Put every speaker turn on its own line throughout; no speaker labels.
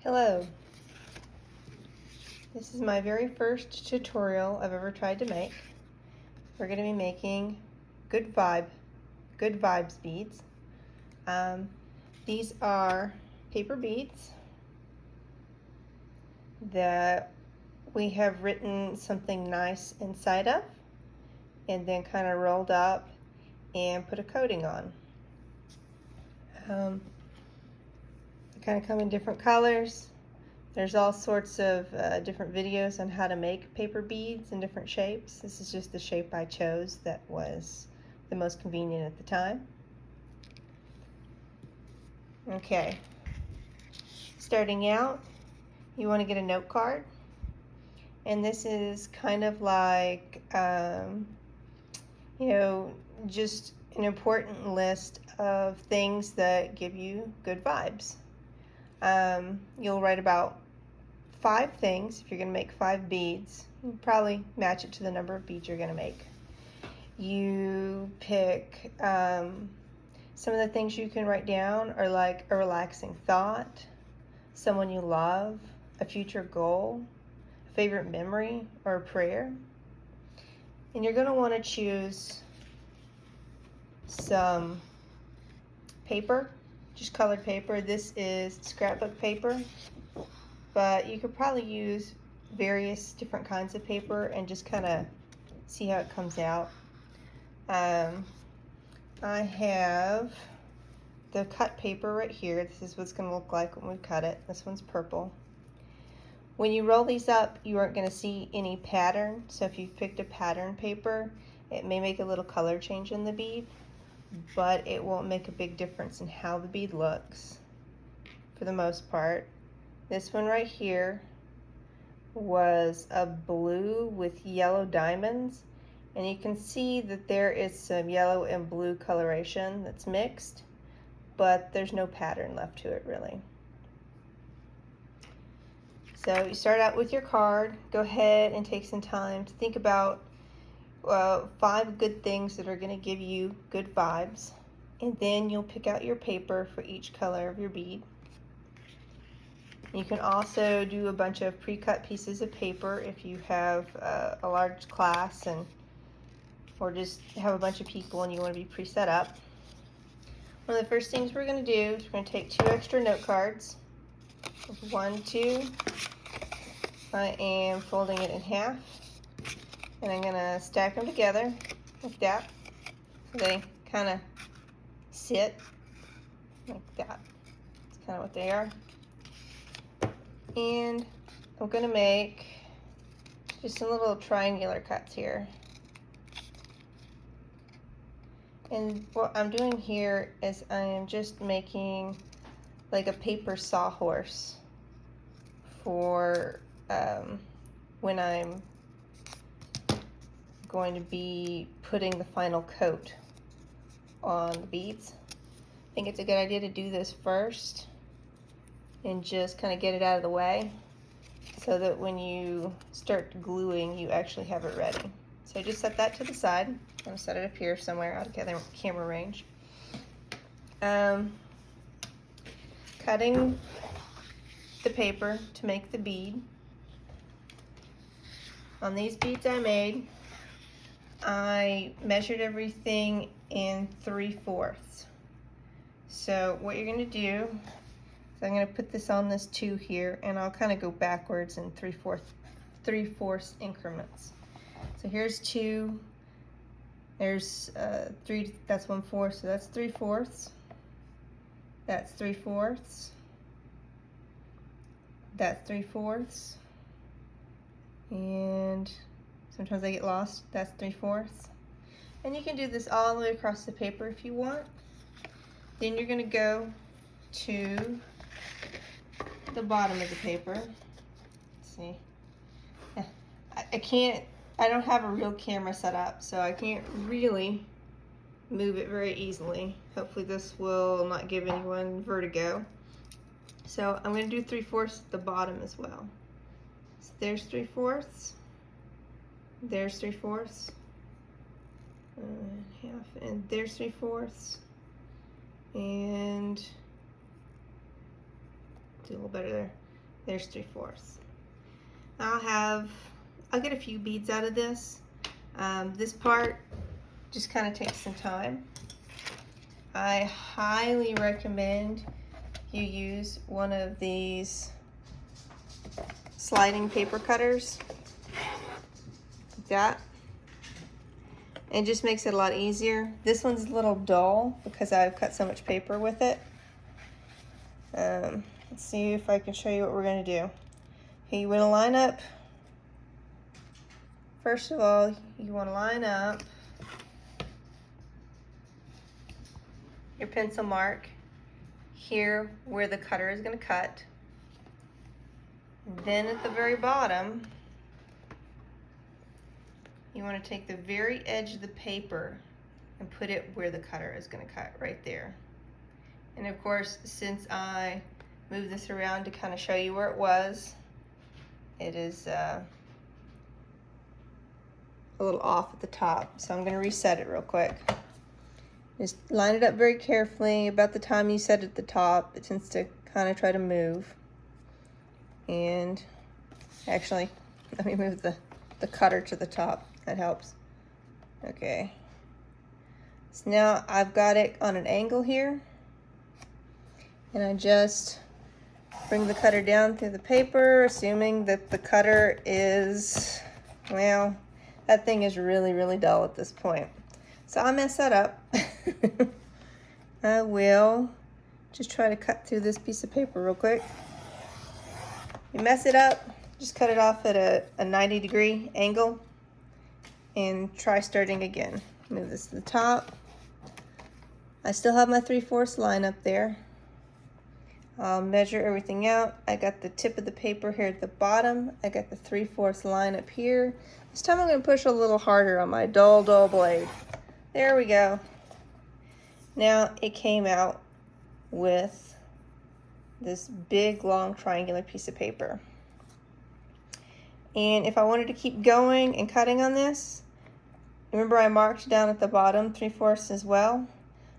Hello. This is my very first tutorial I've ever tried to make. We're going to be making good vibes beads. These are paper beads that we have written something nice inside of and then kind of rolled up and put a coating on. They kind of come in different colors. There's all sorts of different videos on how to make paper beads in different shapes. This is just the shape I chose that was the most convenient at the time. Okay, starting out, you want to get a note card, and this is kind of like just an important list of things that give you good vibes. You'll write about 5 things. If you're going to make 5 beads, you probably match it to the number of beads you're going to make. You pick some of the things you can write down are like a relaxing thought, someone you love, a future goal, a favorite memory, or a prayer. And you're going to want to choose some paper, just colored paper. This is scrapbook paper, but you could probably use various different kinds of paper and just kind of see how it comes out. I have the cut paper right here. This is what it's going to look like when we cut it. This one's purple. When you roll these up, you aren't going to see any pattern, so if you've picked a pattern paper, it may make a little color change in the bead, but it won't make a big difference in how the bead looks for the most part. This one right here was a blue with yellow diamonds, and you can see that there is some yellow and blue coloration that's mixed, but there's no pattern left to it really. So you start out with your card. Go ahead and take some time to think about 5 good things that are going to give you good vibes, and then you'll pick out your paper for each color of your bead. You can also do a bunch of pre-cut pieces of paper if you have a large class or just have a bunch of people and you want to be pre-set up. One of the first things we're going to do is we're going to take 2 extra note cards. 1, 2. I am folding it in half, and I'm going to stack them together like that so they kind of sit like that. That's kind of what they are. And I'm going to make just some little triangular cuts here. And what I'm doing here is I am just making like a paper sawhorse for when I'm going to be putting the final coat on the beads. I think it's a good idea to do this first and just kind of get it out of the way so that when you start gluing, you actually have it ready. So just set that to the side. I'm going to set it up here somewhere out of camera range. Cutting the paper to make the bead. On these beads I made, I measured everything in 3/4. So what you're going to do is I'm going to put this on this 2 here, and I'll kind of go backwards in 3/4 increments. So here's 2, there's 3, that's 1/4, so that's 3/4. That's 3/4. That's 3/4. And sometimes I get lost. That's 3/4. And you can do this all the way across the paper if you want. Then you're going to go to the bottom of the paper. Let's see. I don't have a real camera set up, so I can't really move it very easily. Hopefully this will not give anyone vertigo. So I'm going to do 3/4 at the bottom as well. So there's 3/4. There's 3/4. Half, and there's 3/4. And do a little better there. There's 3/4. I'll get a few beads out of this. This part just kind of takes some time. I highly recommend you use one of these sliding paper cutters, like that. It just makes it a lot easier. This one's a little dull because I've cut so much paper with it. Let's see if I can show you what we're going to do. Okay, you want to line up. First of all, you want to line up your pencil mark here where the cutter is going to cut. Then at the very bottom, you want to take the very edge of the paper and put it where the cutter is going to cut, right there. And of course, since I moved this around to kind of show you where it was, it is a little off at the top. So I'm going to reset it real quick. Just line it up very carefully. About the time you set it at the top, it tends to kind of try to move. And actually, let me move the cutter to the top. That helps. Okay. So now I've got it on an angle here. And I just bring the cutter down through the paper, assuming that the cutter is, well, that thing is really, really dull at this point. So I'll mess that up. I will just try to cut through this piece of paper real quick. You mess it up, just cut it off at a 90-degree angle and try starting again. Move this to the top. I still have my 3/4 line up there. I'll measure everything out. I got the tip of the paper here at the bottom. I got the 3/4 line up here. This time I'm going to push a little harder on my dull blade. There we go. Now it came out with this big, long, triangular piece of paper. And if I wanted to keep going and cutting on this, remember I marked down at the bottom 3/4 as well.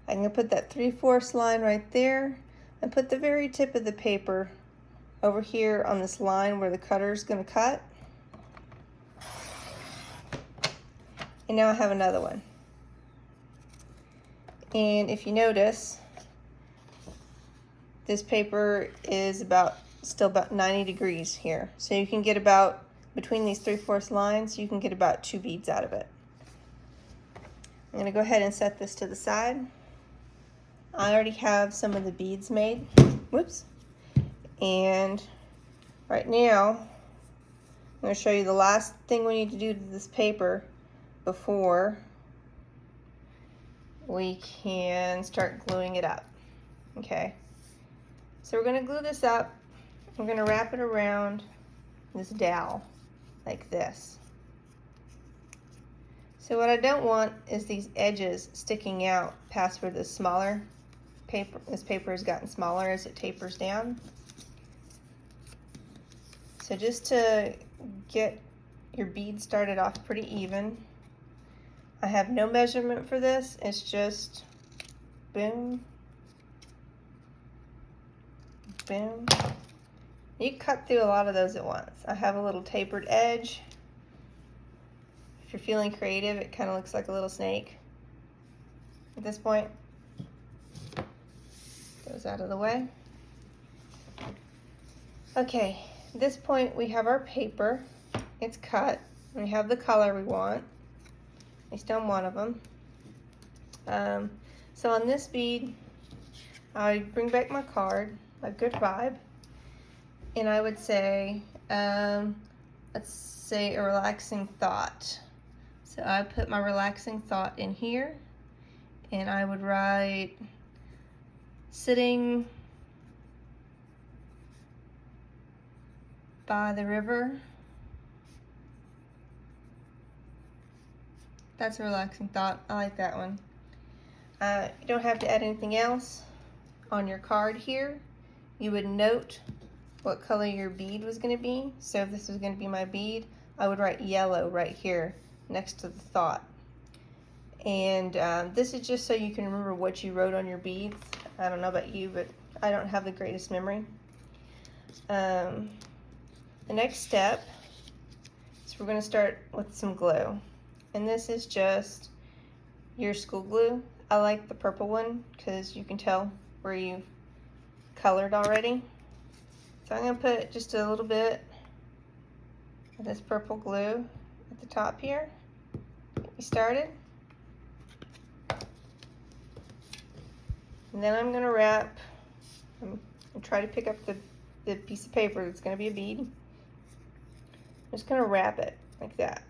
I'm going to put that 3/4 line right there and put the very tip of the paper over here on this line where the cutter is going to cut. And now I have another one. And if you notice, this paper is still about 90 degrees here. So you can get about, between these 3/4 lines, you can get about 2 beads out of it. I'm going to go ahead and set this to the side. I already have some of the beads made. Whoops. And right now, I'm going to show you the last thing we need to do to this paper before we can start gluing it up. Okay. So we're going to glue this up. We're going to wrap it around this dowel like this. So what I don't want is these edges sticking out past where the smaller paper, this paper has gotten smaller as it tapers down. So just to get your bead started off pretty even, I have no measurement for this. It's just boom, boom. You cut through a lot of those at once. I have a little tapered edge. If you're feeling creative, it kind of looks like a little snake. At this point, goes out of the way. Okay, at this point we have our paper. It's cut. We have the color we want, at least on one of them. So on this bead, I bring back my card, my good vibe, and I would say, let's say a relaxing thought. So I put my relaxing thought in here, and I would write, sitting by the river. That's a relaxing thought. I like that one. You don't have to add anything else. On your card here, you would note what color your bead was going to be. So if this was going to be my bead, I would write yellow right here next to the thought. And this is just so you can remember what you wrote on your beads. I don't know about you, but I don't have the greatest memory. The next step is we're going to start with some glue. And this is just your school glue. I like the purple one because you can tell where you've colored already. So I'm going to put just a little bit of this purple glue at the top here. Get me started. And then I'm going to wrap and try to pick up the piece of paper that's going to be a bead. I'm just going to wrap it like that.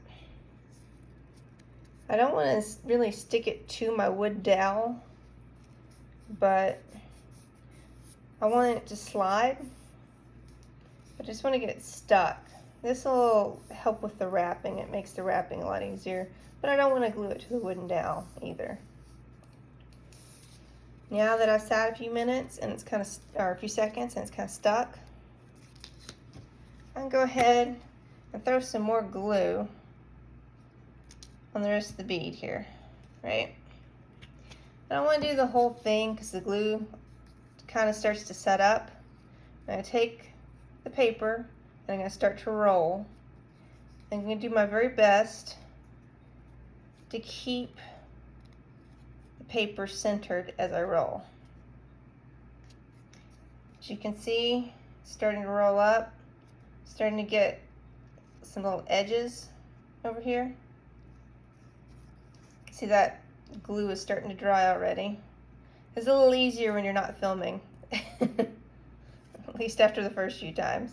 I don't want to really stick it to my wood dowel, but I want it to slide. I just want to get it stuck. This will help with the wrapping. It makes the wrapping a lot easier, but I don't want to glue it to the wooden dowel either. Now that I've sat a few minutes and it's or a few seconds and it's kind of stuck, I can go ahead and throw some more glue on the rest of the bead here, right? I don't want to do the whole thing because the glue kind of starts to set up. I'm going to take the paper and I'm going to start to roll. I'm going to do my very best to keep the paper centered as I roll. As you can see, it's starting to roll up, starting to get some little edges over here. See that glue is starting to dry already. It's a little easier when you're not filming, at least after the first few times.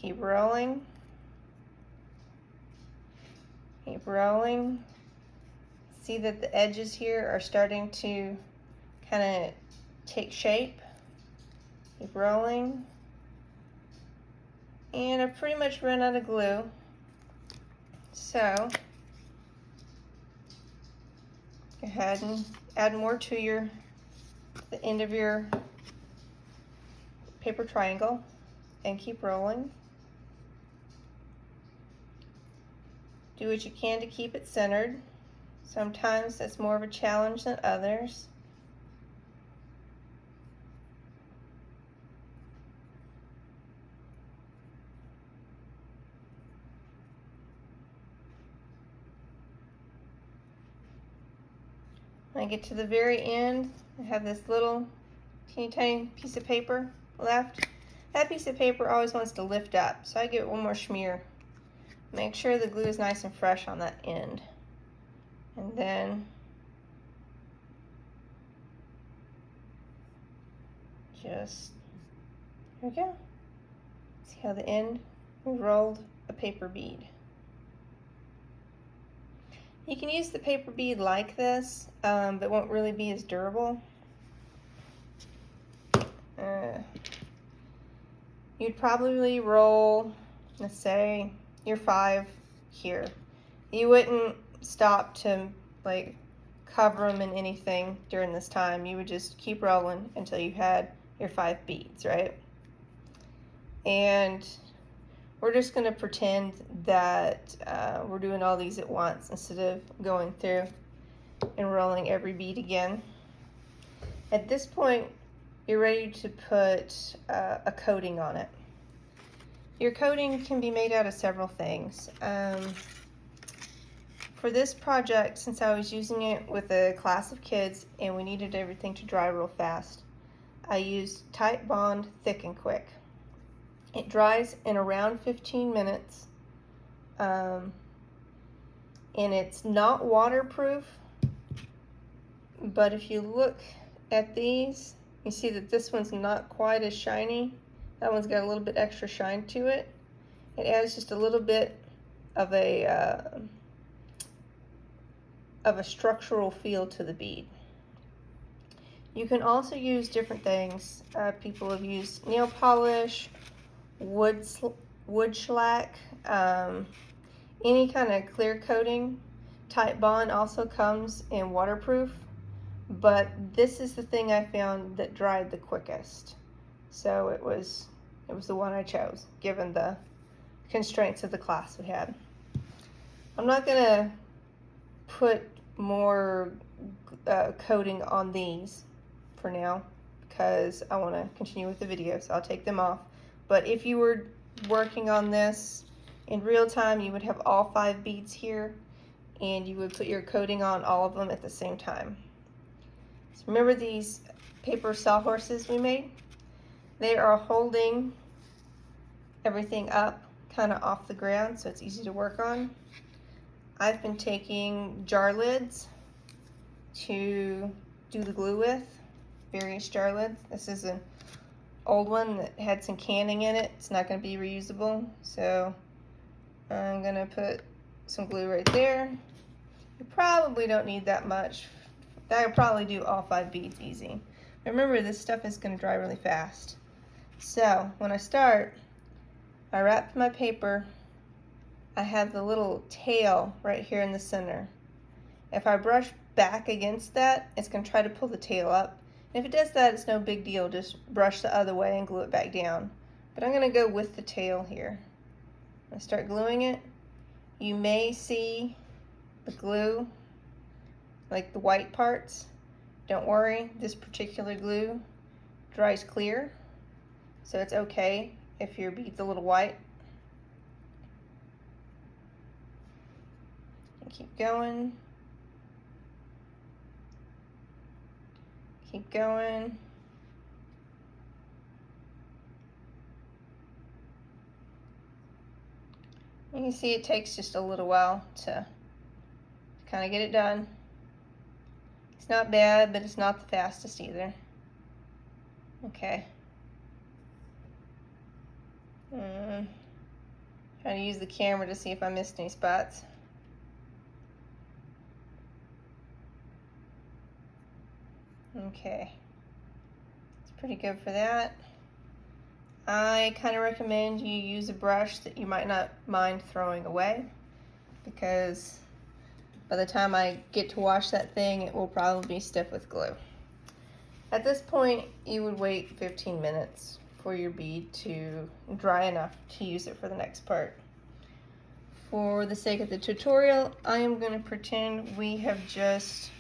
Keep rolling. Keep rolling. See that the edges here are starting to kind of take shape. Keep rolling. And I've pretty much run out of glue. So go ahead and add more to the end of your paper triangle and keep rolling. Do what you can to keep it centered. Sometimes that's more of a challenge than others. When I get to the very end, I have this little teeny tiny piece of paper left. That piece of paper always wants to lift up, so I give it one more smear. Make sure the glue is nice and fresh on that end. And then just, here we go. See how the end, we rolled a paper bead. You can use the paper bead like this, but it won't really be as durable. You'd probably roll, let's say, your 5 here. You wouldn't stop to like cover them in anything during this time. You would just keep rolling until you had your 5 beads, right? And we're just going to pretend that we're doing all these at once instead of going through and rolling every bead again. At this point, you're ready to put a coating on it. Your coating can be made out of several things. For this project, since I was using it with a class of kids and we needed everything to dry real fast, I used Titebond Thick and Quick. It dries in around 15 minutes, and it's not waterproof, but if you look at these, you see that this one's not quite as shiny. That one's got a little bit extra shine to it. It adds just a little bit of a structural feel to the bead. You can also use different things. People have used nail polish, wood shellac, any kind of clear coating. Titebond also comes in waterproof, but this is the thing I found that dried the quickest. So it was the one I chose, given the constraints of the class we had. I'm not gonna put more coating on these for now because I want to continue with the video, so I'll take them off But if you were working on this in real time, you would have all 5 beads here, and you would put your coating on all of them at the same time. So remember these paper sawhorses we made? They are holding everything up kind of off the ground, so it's easy to work on. I've been taking jar lids to do the glue with, various jar lids. This is an old one that had some canning in it. It's not going to be reusable, so I'm going to put some glue right there. You probably don't need that much. That'll probably do all 5 beads easy. Remember, this stuff is going to dry really fast. So when I start, I wrapped my paper. I have the little tail right here in the center. If I brush back against that, it's going to try to pull the tail up. And if it does that, it's no big deal. Just brush the other way and glue it back down. But I'm going to go with the tail here. I start gluing it. You may see the glue, like the white parts. Don't worry, this particular glue dries clear, so it's okay if your bead's a little white. And keep going. Keep going. You can see it takes just a little while to kind of get it done. It's not bad, but it's not the fastest either. Okay. Trying to use the camera to see if I missed any spots. Okay. It's pretty good for that. I kind of recommend you use a brush that you might not mind throwing away, because by the time I get to wash that thing, it will probably be stiff with glue. At this point, you would wait 15 minutes for your bead to dry enough to use it for the next part. For the sake of the tutorial, I am going to pretend we have just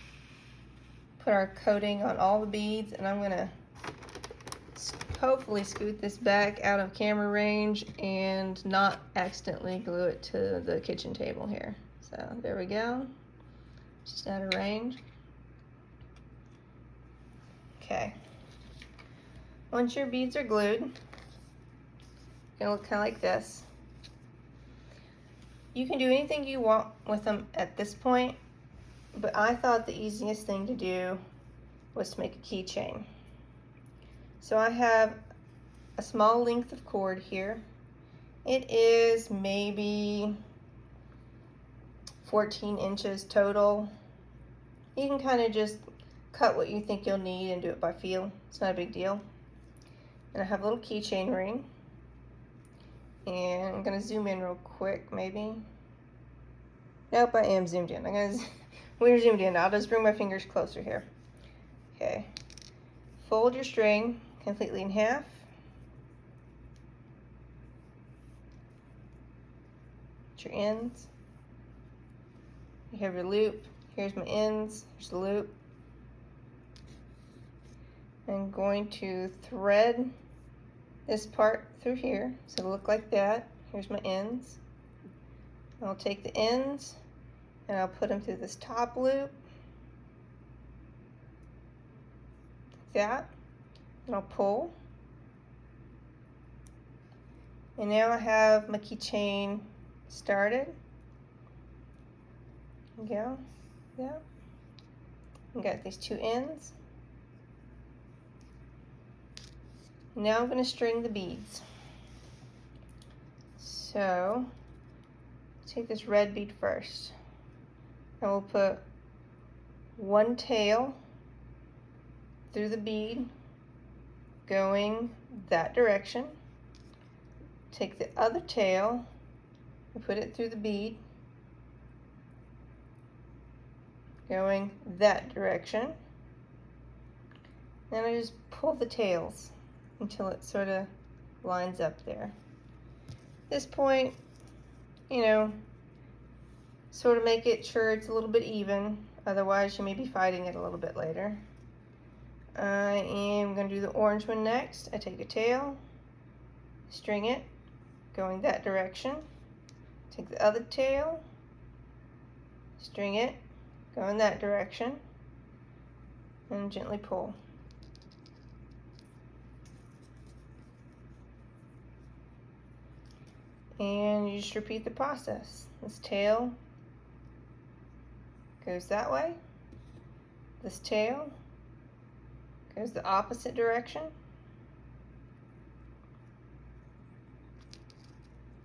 put our coating on all the beads, and I'm going to hopefully scoot this back out of camera range and not accidentally glue it to the kitchen table here. So there we go, just out of range. Okay, once your beads are glued, it's gonna look kind of like this. You can do anything you want with them at this point, but I thought the easiest thing to do was to make a keychain. So I have a small length of cord here. It is maybe 14 inches total. You can kind of just cut what you think you'll need and do it by feel. It's not a big deal. And I have a little keychain ring. And I'm gonna zoom in real quick, maybe. Nope, I am zoomed in. We're zoomed in. I'll just bring my fingers closer here. Okay. Fold your string completely in half. Get your ends. You have your loop. Here's my ends. Here's the loop. I'm going to thread this part through here, so it'll look like that. Here's my ends. I'll take the ends and I'll put them through this top loop, like that, and I'll pull. And now I have my keychain started. There we go. Yeah. I got these two ends. Now I'm going to string the beads. So, take this red bead first. I will put one tail through the bead, going that direction. Take the other tail and put it through the bead, going that direction. Then I just pull the tails until it sort of lines up there. At this point, you know, sort of make it sure it's a little bit even, otherwise you may be fighting it a little bit later. I am going to do the orange one next. I take a tail, string it going that direction. Take the other tail, string it going that direction, and gently pull. And you just repeat the process. This tail goes that way. This tail goes the opposite direction.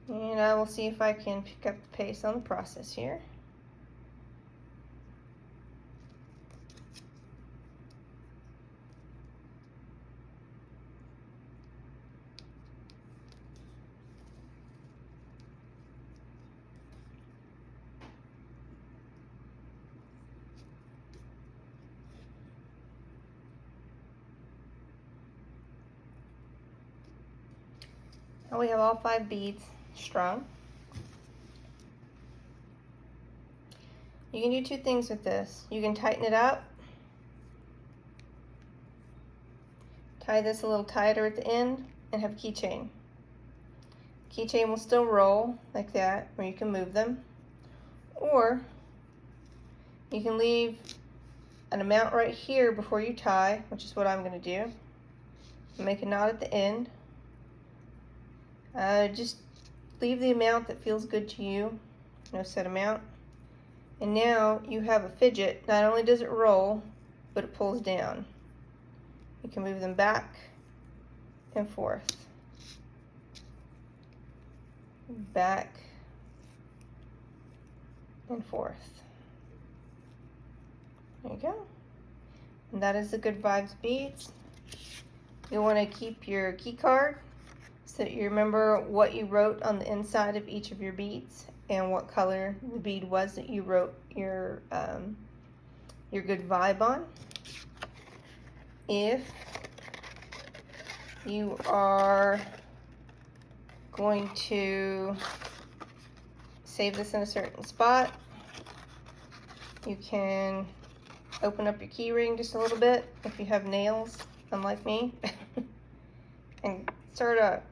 And I will see if I can pick up the pace on the process here. Now we have all 5 beads strung. You can do 2 things with this. You can tighten it up, tie this a little tighter at the end, and have a keychain. Keychain will still roll like that, or you can move them. Or you can leave an amount right here before you tie, which is what I'm going to do. Make a knot at the end. Just leave the amount that feels good to you, no set amount. And now you have a fidget. Not only does it roll, but it pulls down. You can move them back and forth. Back and forth. There you go. And that is the Good Vibes beads. You'll want to keep your key card so that you remember what you wrote on the inside of each of your beads and what color the bead was that you wrote your good vibe on. If you are going to save this in a certain spot, you can open up your key ring just a little bit if you have nails, unlike me, and start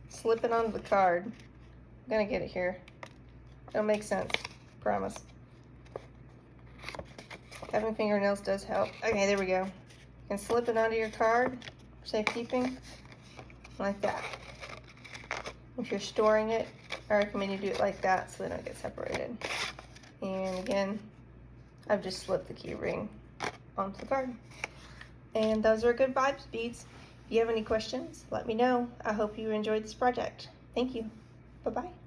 slipping onto the card. I'm gonna get it here. It'll make sense, promise. Having fingernails does help. Okay, there we go. You can slip it onto your card for safekeeping, like that. If you're storing it, I recommend you do it like that so they don't get separated. And again, I've just slipped the key ring onto the card. And those are Good Vibes beads. If you have any questions, let me know. I hope you enjoyed this project. Thank you. Bye-bye.